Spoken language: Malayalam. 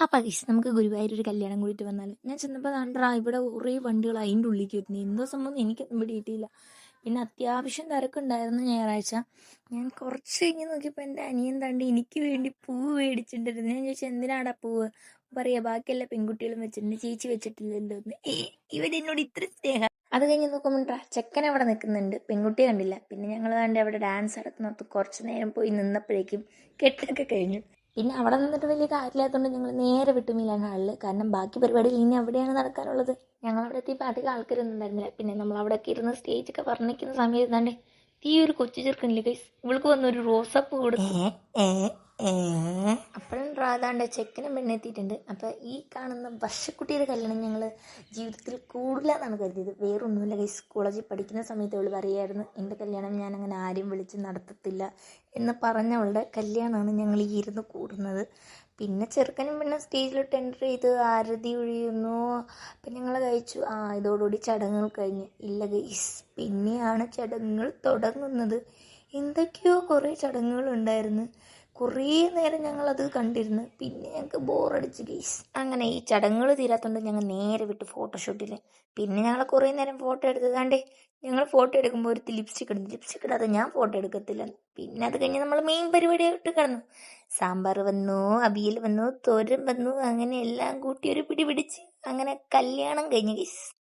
അപ്പം ഗൈസ് നമുക്ക് ഗുരുവായൂർ ഒരു കല്യാണം കൂടിയിട്ട് വന്നാൽ ഞാൻ ചെന്നപ്പോൾ കണ്ടാ ഇവിടെ കുറേ വണ്ടികൾ അതിൻ്റെ ഉള്ളിലേക്ക് വരുന്നത് എന്തോ സംഭവം എനിക്കൊന്നും പിടിയിട്ടില്ല. പിന്നെ അത്യാവശ്യം തിരക്കുണ്ടായിരുന്നു ഞായറാഴ്ച. ഞാൻ കുറച്ച് കഴിഞ്ഞ് നോക്കിയപ്പോൾ എൻ്റെ അനിയൻ തണ്ട് എനിക്ക് വേണ്ടി പൂവ് മേടിച്ചിട്ടുണ്ടായിരുന്നു. ഞാൻ ചോദിച്ചാൽ എന്തിനാടാ പൂവ്? പറയാ ബാക്കിയെല്ലാ പെൺകുട്ടികളും വെച്ചിട്ടുണ്ട്, ചേച്ചി വെച്ചിട്ടില്ലല്ലോ എന്ന്. ഇവരെന്നോട് ഇത്ര സ്നേഹം. അത് കഴിഞ്ഞ് നോക്കുമ്പോൾ ചെക്കൻ അവിടെ നിൽക്കുന്നുണ്ട്, പെൺകുട്ടിയെ കണ്ടില്ല. പിന്നെ ഞങ്ങൾ കണ്ട് അവിടെ ഡാൻസ് നടക്കുന്നിടത്ത് കുറച്ച് നേരം പോയി നിന്നപ്പോഴേക്കും കെട്ടൊക്കെ കഴിഞ്ഞു. പിന്നെ അവിടെ നിന്നിട്ട് വലിയ കാര്യമില്ലാത്തതുകൊണ്ട് ഞങ്ങൾ നേരെ വിട്ടു മിലാൻ ഹാളിൽ. കാരണം ബാക്കി പരിപാടികൾ ഇനി അവിടെയാണ് നടക്കാനുള്ളത്. ഞങ്ങൾ അവിടെ എത്തിയപ്പോൾ അധികം ആൾക്കാരൊന്നും ഉണ്ടായിരുന്നില്ല. പിന്നെ നമ്മൾ അവിടെയൊക്കെ ഇരുന്ന് സ്റ്റേജൊക്കെ പറഞ്ഞിരിക്കുന്ന സമയത്ത് തന്നെ ഈ ഒരു കൊച്ചു ചെറുക്കനില്ലേ ഗൈസ്, ഇവൾക്ക് വന്നൊരു റോസാപ്പൂ കൊടുത്തു. അപ്പോഴും അതാണ്ട് ചെക്കനും പെണ്ണെത്തിയിട്ടുണ്ട്. അപ്പോൾ ഈ കാണുന്ന വർഷക്കുട്ടിയുടെ കല്യാണം ഞങ്ങൾ ജീവിതത്തിൽ കൂടില്ലെന്നാണ് കരുതിയത്. വേറൊന്നുമില്ല ഗൈസ്, കോളേജിൽ പഠിക്കുന്ന സമയത്ത് അവൾ പറയുമായിരുന്നു എൻ്റെ കല്യാണം ഞാൻ അങ്ങനെ ആരും വിളിച്ച് നടത്തത്തില്ല എന്ന് പറഞ്ഞവളുടെ കല്യാണമാണ് ഞങ്ങൾ ഈ ഇരുന്ന് കൂടുന്നത്. പിന്നെ ചെറുക്കനും പെണ്ണും സ്റ്റേജിലോട്ട് എൻ്റർ ചെയ്ത് ആരതി ഒഴിയുന്നു. അപ്പം ഞങ്ങൾ കഴിച്ചു. ഇതോടുകൂടി ചടങ്ങുകൾ കഴിഞ്ഞ്. ഇല്ല ഗൈസ്, പിന്നെയാണ് ചടങ്ങുകൾ തുടങ്ങുന്നത്. എന്തൊക്കെയോ കുറേ ചടങ്ങുകളുണ്ടായിരുന്നു. കുറേ നേരം ഞങ്ങളത് കണ്ടിരുന്നു. പിന്നെ ഞങ്ങൾക്ക് ബോറടിച്ച് ഗൈസ്. അങ്ങനെ ഈ ചടങ്ങുകൾ തീരാത്തതുകൊണ്ട് ഞങ്ങൾ നേരെ വിട്ട് ഫോട്ടോഷൂട്ടിൽ. പിന്നെ ഞങ്ങൾ കുറേ നേരം ഫോട്ടോ എടുത്തതാണ്ടേ. ഞങ്ങൾ ഫോട്ടോ എടുക്കുമ്പോൾ ഒരു ലിപ്സ്റ്റിക് ഇടുന്നു. ലിപ്സ്റ്റിക് ഇടാതെ ഞാൻ ഫോട്ടോ എടുക്കത്തില്ല. പിന്നെ അത് കഴിഞ്ഞ് നമ്മൾ മെയിൻ പരിപാടിയായിട്ട് കിടന്നു. സാമ്പാർ വന്നു, അവിയൽ വന്നു, തോരൻ വന്നു, അങ്ങനെ എല്ലാം കൂട്ടി ഒരു പിടി പിടിച്ച് അങ്ങനെ കല്യാണം കഴിഞ്ഞു ഗൈസ്.